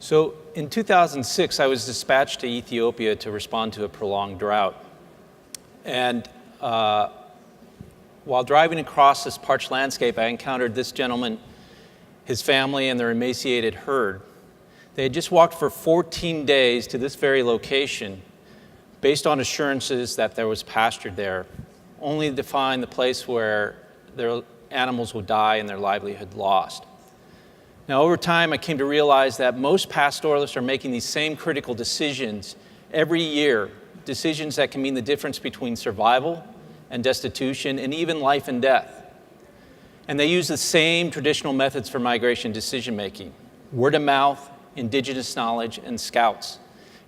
So in 2006, I was dispatched to Ethiopia to respond to a prolonged drought. And while driving across this parched landscape, I encountered this gentleman, his family, and their emaciated herd. They had just walked for 14 days to this very location based on assurances that there was pasture there, only to find the place where their animals would die and their livelihood lost. Now, over time, I came to realize that most pastoralists are making these same critical decisions every year, decisions that can mean the difference between survival and destitution and even life and death. And they use the same traditional methods for migration decision-making: word of mouth, indigenous knowledge, and scouts.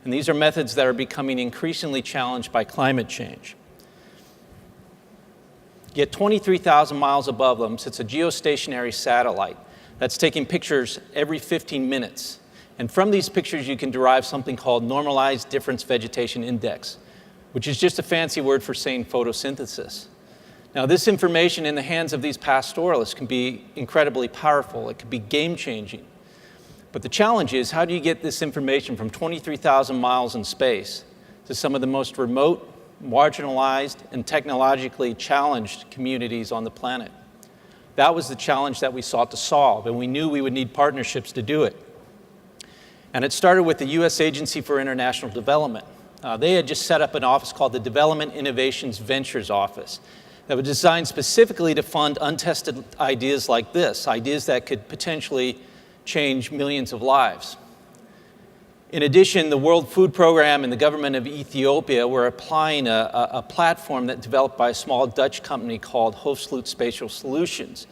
And these are methods that are becoming increasingly challenged by climate change. Yet 23,000 miles above them sits a geostationary satellite that's taking pictures every 15 minutes. And from these pictures, you can derive something called normalized difference vegetation index, which is just a fancy word for saying photosynthesis. Now, this information in the hands of these pastoralists can be incredibly powerful. It could be game-changing. But the challenge is, how do you get this information from 23,000 miles in space to some of the most remote, marginalized, and technologically challenged communities on the planet? That was the challenge that we sought to solve, and we knew we would need partnerships to do it. And it started with the U.S. Agency for International Development. They had just set up an office called the Development Innovations Ventures Office that was designed specifically to fund untested ideas like this, ideas that could potentially change millions of lives. In addition, the World Food Program and the government of Ethiopia were applying a platform that developed by a small Dutch company called Hoefsloot Spatial Solutions.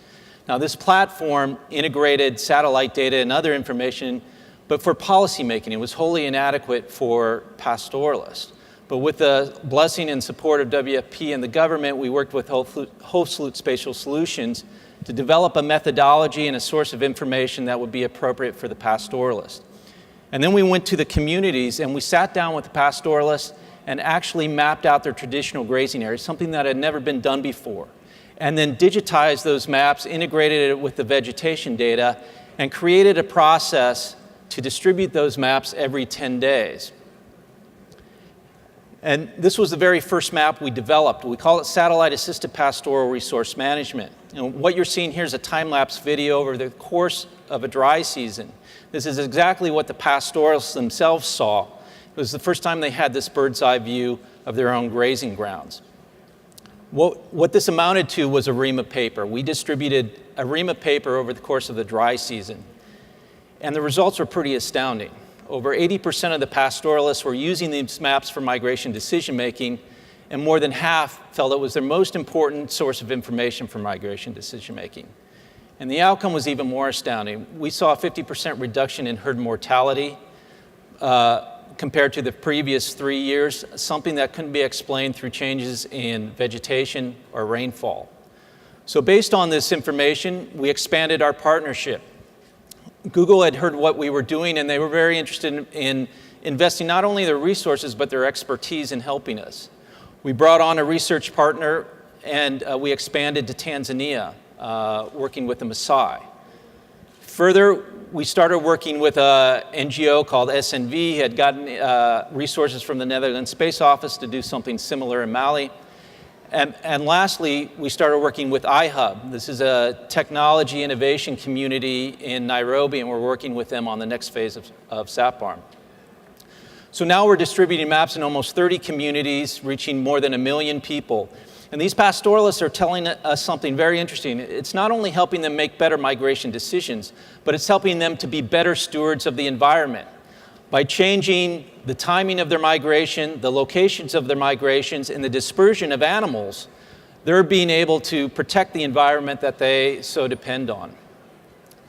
Now, this platform integrated satellite data and other information, but for policymaking, it was wholly inadequate for pastoralists. But with the blessing and support of WFP and the government, we worked with Hoefsloot Spatial Solutions to develop a methodology and a source of information that would be appropriate for the pastoralist. And then we went to the communities and we sat down with the pastoralists and actually mapped out their traditional grazing areas, something that had never been done before. And then digitized those maps, integrated it with the vegetation data, and created a process to distribute those maps every 10 days. And this was the very first map we developed. We call it Satellite-Assisted Pastoral Resource Management. And what you're seeing here is a time-lapse video over the course of a dry season. This is exactly what the pastoralists themselves saw. It was the first time they had this bird's-eye view of their own grazing grounds. What this amounted to was a ream of paper. We distributed a ream of paper over the course of the dry season. And the results were pretty astounding. Over 80% of the pastoralists were using these maps for migration decision-making, and more than half felt it was their most important source of information for migration decision-making. And the outcome was even more astounding. We saw a 50% reduction in herd mortality compared to the previous 3 years, something that couldn't be explained through changes in vegetation or rainfall. So based on this information, we expanded our partnership. Google had heard what we were doing, and they were very interested in investing not only their resources, but their expertise in helping us. We brought on a research partner, and we expanded to Tanzania, working with the Maasai. Further, we started working with an NGO called SNV, had gotten resources from the Netherlands Space Office to do something similar in Mali. And lastly, we started working with iHub. This is a technology innovation community in Nairobi, and we're working with them on the next phase of SAPARM. So now we're distributing maps in almost 30 communities, reaching more than 1 million people. And these pastoralists are telling us something very interesting. It's not only helping them make better migration decisions, but it's helping them to be better stewards of the environment. By changing the timing of their migration, the locations of their migrations, and the dispersion of animals, they're being able to protect the environment that they so depend on.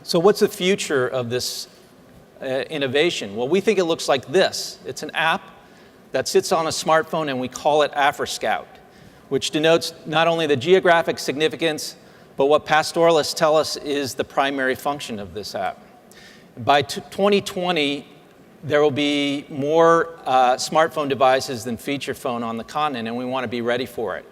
So what's the future of this innovation? Well, we think it looks like this. It's an app that sits on a smartphone, and we call it AfriScout, which denotes not only the geographic significance, but what pastoralists tell us is the primary function of this app. By 2020, there will be more smartphone devices than feature phone on the continent, and we want to be ready for it.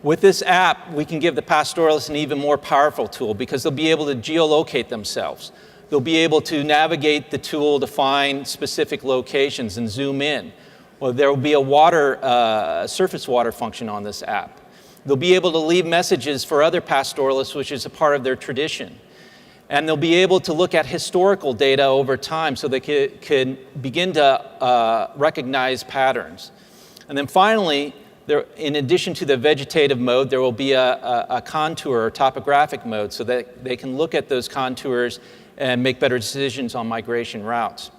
With this app, we can give the pastoralists an even more powerful tool because they'll be able to geolocate themselves. they'll be able to navigate the tool to find specific locations and zoom in. Well, there will be a surface water function on this app. They'll be able to leave messages for other pastoralists, which is a part of their tradition. And they'll be able to look at historical data over time so they can begin to recognize patterns. And then finally, in addition to the vegetative mode, there will be a contour or topographic mode so that they can look at those contours and make better decisions on migration routes.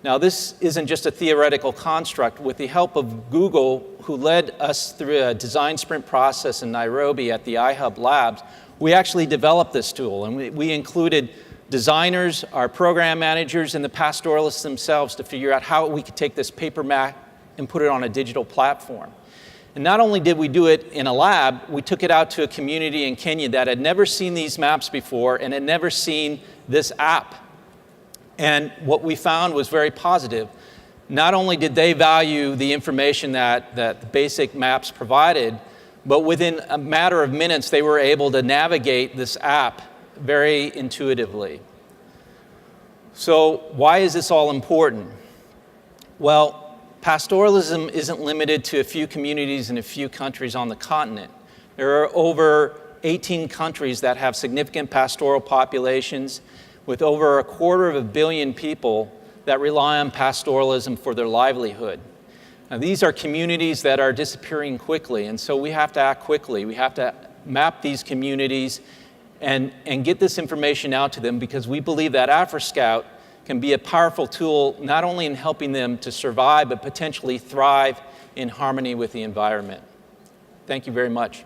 Now, this isn't just a theoretical construct. With the help of Google, who led us through a design sprint process in Nairobi at the iHub Labs, we actually developed this tool, and we included designers, our program managers, and the pastoralists themselves to figure out how we could take this paper map and put it on a digital platform. And not only did we do it in a lab, we took it out to a community in Kenya that had never seen these maps before and had never seen this app. And what we found was very positive. Not only did they value the information that the basic maps provided, but within a matter of minutes, they were able to navigate this app very intuitively. So why is this all important? Well, pastoralism isn't limited to a few communities in a few countries on the continent. There are over 18 countries that have significant pastoral populations with over 250 million people that rely on pastoralism for their livelihood. Now, these are communities that are disappearing quickly, and so we have to act quickly. We have to map these communities and get this information out to them, because we believe that AfriScout can be a powerful tool not only in helping them to survive, but potentially thrive in harmony with the environment. Thank you very much.